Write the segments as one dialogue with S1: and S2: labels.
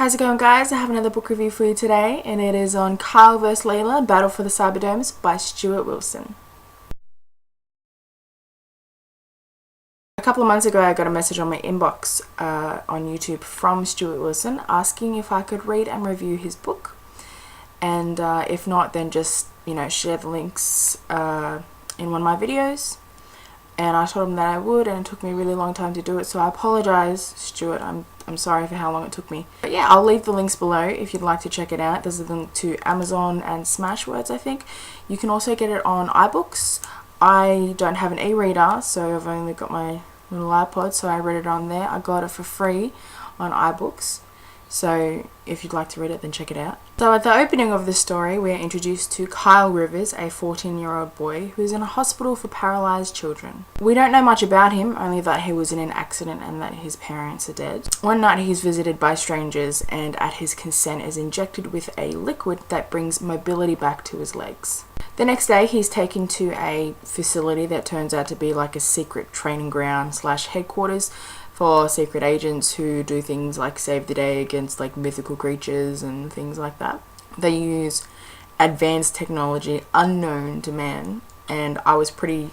S1: How's it going, guys? I have another book review for you today, and it is on Kyle vs. Layla, Battle for the Cyberdomes by Stuart Wilson. A couple of months ago, I got a message on my inbox on YouTube from Stuart Wilson asking if I could read and review his book, and if not, then just share the links in one of my videos. And I told him that I would, and it took me a really long time to do it, so I apologize, Stuart. I'm sorry for how long it took me. But yeah, I'll leave the links below if you'd like to check it out. There's a link to Amazon and Smashwords, I think. You can also get it on iBooks. I don't have an e-reader, so I've only got my little iPod, so I read it on there. I got it for free on iBooks. So if you'd like to read it, then check it out. So at the opening of the story, we are introduced to Kyle Rivers, a 14-year-old boy who's in a hospital for paralysed children. We don't know much about him, only that he was in an accident and that his parents are dead. One night he's visited by strangers and at his consent is injected with a liquid that brings mobility back to his legs. The next day he's taken to a facility that turns out to be like a secret training ground / headquarters for secret agents who do things like save the day against like mythical creatures and things like that. They use advanced technology unknown to man, and I was pretty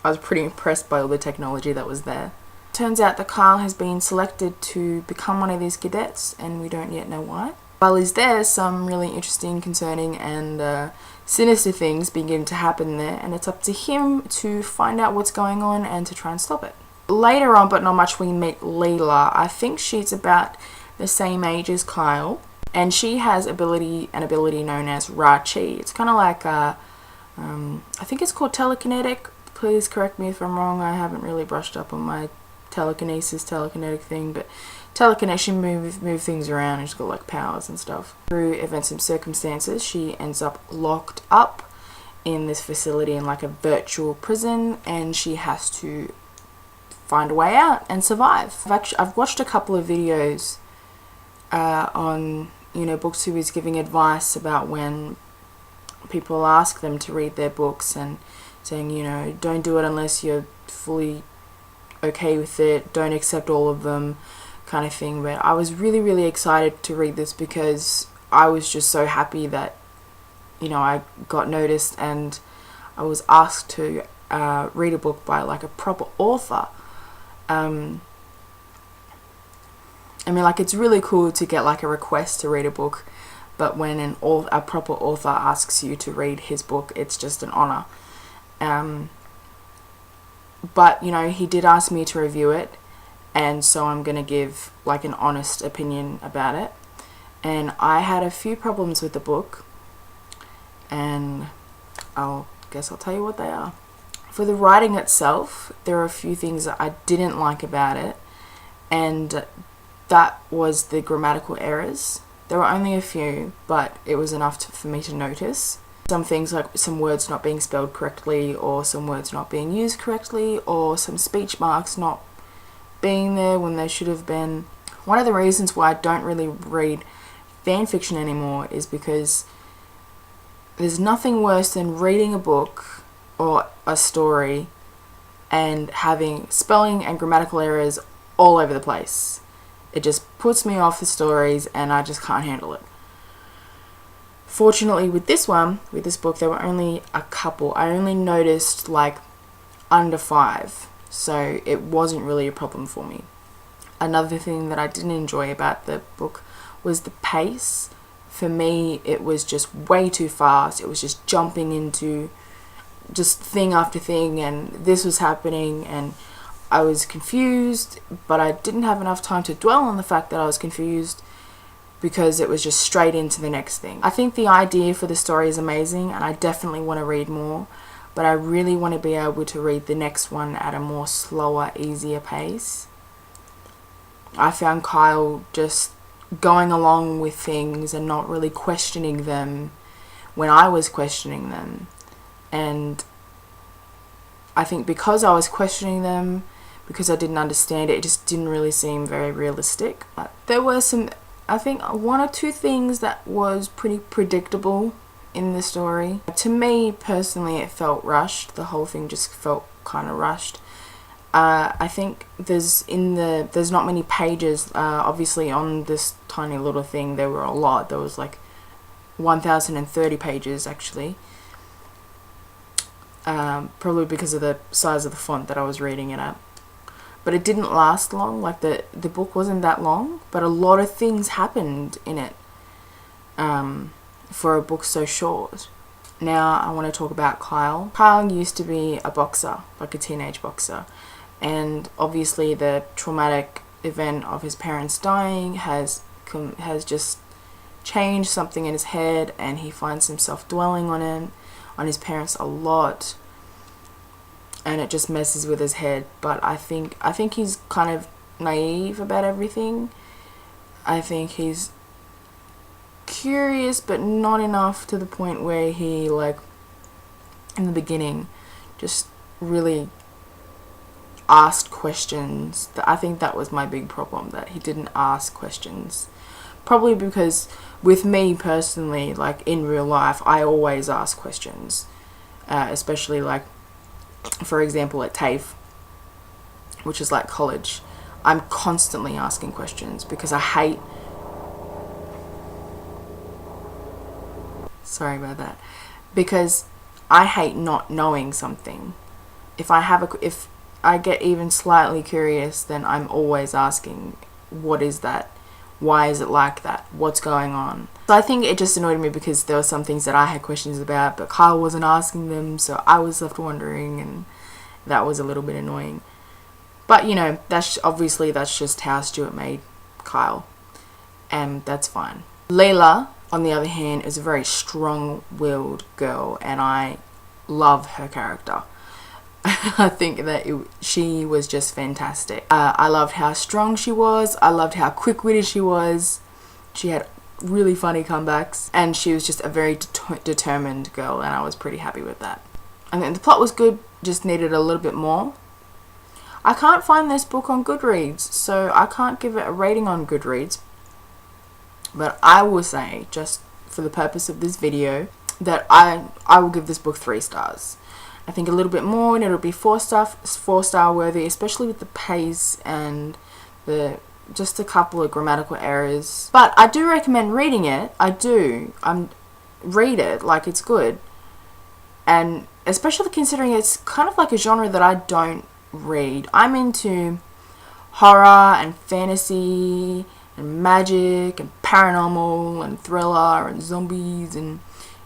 S1: impressed by all the technology that was there. Turns out that Kyle has been selected to become one of these cadets, and we don't yet know why. While he's there, some really interesting, concerning and sinister things begin to happen there, and it's up to him to find out what's going on and to try and stop it. Later on, but not much, we meet Layla. I think she's about the same age as Kyle, and she has an ability known as Ra-Chi. It's kind of like I think it's called telekinetic. Please correct me if I'm wrong. I haven't really brushed up on my telekinetic thing, but telekinesis, move things around, and she's got like powers and stuff. Through events and circumstances, she ends up locked up in this facility in like a virtual prison, and she has to find a way out and survive. I've watched a couple of videos on booktubers giving advice about when people ask them to read their books and saying don't do it unless you're fully okay with it, don't accept all of them, kind of thing. But I was really excited to read this because I was just so happy that I got noticed and I was asked to read a book by like a proper author. I mean, like, it's really cool to get like a request to read a book, but when a proper author asks you to read his book, it's just an honor. But he did ask me to review it, and so I'm gonna give like an honest opinion about it. And I had a few problems with the book, and I'll tell you what they are. For the writing itself, there are a few things that I didn't like about it, and that was the grammatical errors. There were only a few, but it was enough for me to notice. Some things like some words not being spelled correctly, or some words not being used correctly, or some speech marks not being there when they should have been. One of the reasons why I don't really read fan fiction anymore is because there's nothing worse than reading a book or a story and having spelling and grammatical errors all over the place. It just puts me off the stories and I just can't handle it. Fortunately with this book, there were only a couple. I only noticed like under 5, so it wasn't really a problem for me. Another thing that I didn't enjoy about the book was the pace. For me, it was just way too fast. It was just jumping into just thing after thing, and this was happening, and I was confused, but I didn't have enough time to dwell on the fact that I was confused because it was just straight into the next thing. I think the idea for the story is amazing, and I definitely want to read more, but I really want to be able to read the next one at a more slower, easier pace. I found Kyle just going along with things and not really questioning them when I was questioning them. And I think because I was questioning them, because I didn't understand it, it just didn't really seem very realistic. There were I think 1 or 2 things that was pretty predictable in the story. To me personally, it felt rushed. The whole thing just felt kind of rushed. I think there's not many pages. Obviously on this tiny little thing there were a lot. There was like 1030 pages actually. Probably because of the size of the font that I was reading it at. But it didn't last long. Like the book wasn't that long, but a lot of things happened in it for a book so short. Now I want to talk about Kyle. Kyle used to be a boxer, like a teenage boxer, and obviously the traumatic event of his parents dying has just changed something in his head, and he finds himself dwelling on his parents a lot, and it just messes with his head. But I think he's kind of naive about everything. I think he's curious, but not enough to the point where he, like, in the beginning, just really asked questions. I think that was my big problem, that he didn't ask questions. Probably because with me personally, like in real life, I always ask questions, especially like, for example, at TAFE, which is like college. I'm constantly asking questions because I hate, sorry about that, because I hate not knowing something. If I get even slightly curious, then I'm always asking, what is that? Why is it like that? What's going on? So I think it just annoyed me because there were some things that I had questions about, but Kyle wasn't asking them, so I was left wondering, and that was a little bit annoying. But you know, that's just how Stuart made Kyle, and that's fine. Layla, on the other hand, is a very strong-willed girl, and I love her character. I think that she was just fantastic. I loved how strong she was. I loved how quick-witted she was. She had really funny comebacks, and she was just a very determined girl, and I was pretty happy with that. I think the plot was good, just needed a little bit more. I can't find this book on Goodreads, so I can't give it a rating on Goodreads, but I will say, just for the purpose of this video, that I will give this book 3 stars. I think a little bit more and it'll be 4-star worthy, especially with the pace and just a couple of grammatical errors. But I do recommend reading it. Read it, like, it's good. And especially considering it's kind of like a genre that I don't read. I'm into horror and fantasy and magic and paranormal and thriller and zombies and,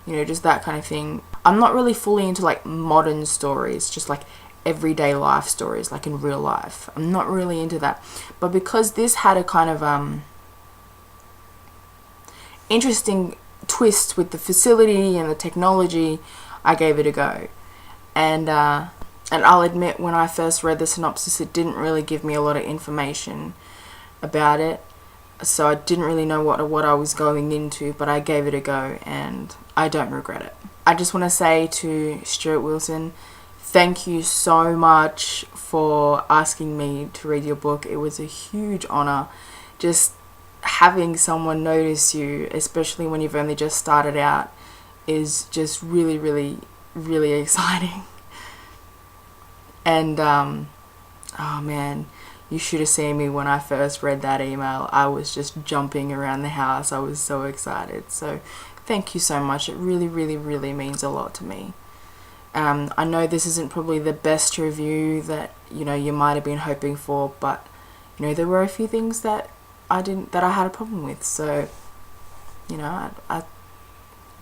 S1: you know, just that kind of thing. I'm not really fully into like modern stories, just like everyday life stories, like in real life. I'm not really into that. But because this had a kind of interesting twist with the facility and the technology, I gave it a go. And I'll admit, when I first read the synopsis, it didn't really give me a lot of information about it. So I didn't really know what I was going into, but I gave it a go and I don't regret it. I just want to say to Stuart Wilson, thank you so much for asking me to read your book. It was a huge honor. Just having someone notice you, especially when you've only just started out, is just really, really, really exciting. And, oh man, you should have seen me when I first read that email. I was just jumping around the house. I was so excited. So thank you so much. It really, really, really means a lot to me. I know this isn't probably the best review that, you know, you might have been hoping for, but, you know, there were a few things that I had a problem with. So, you know, I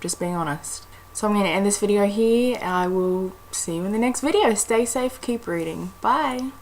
S1: just being honest. So I'm going to end this video here. I will see you in the next video. Stay safe, keep reading. Bye.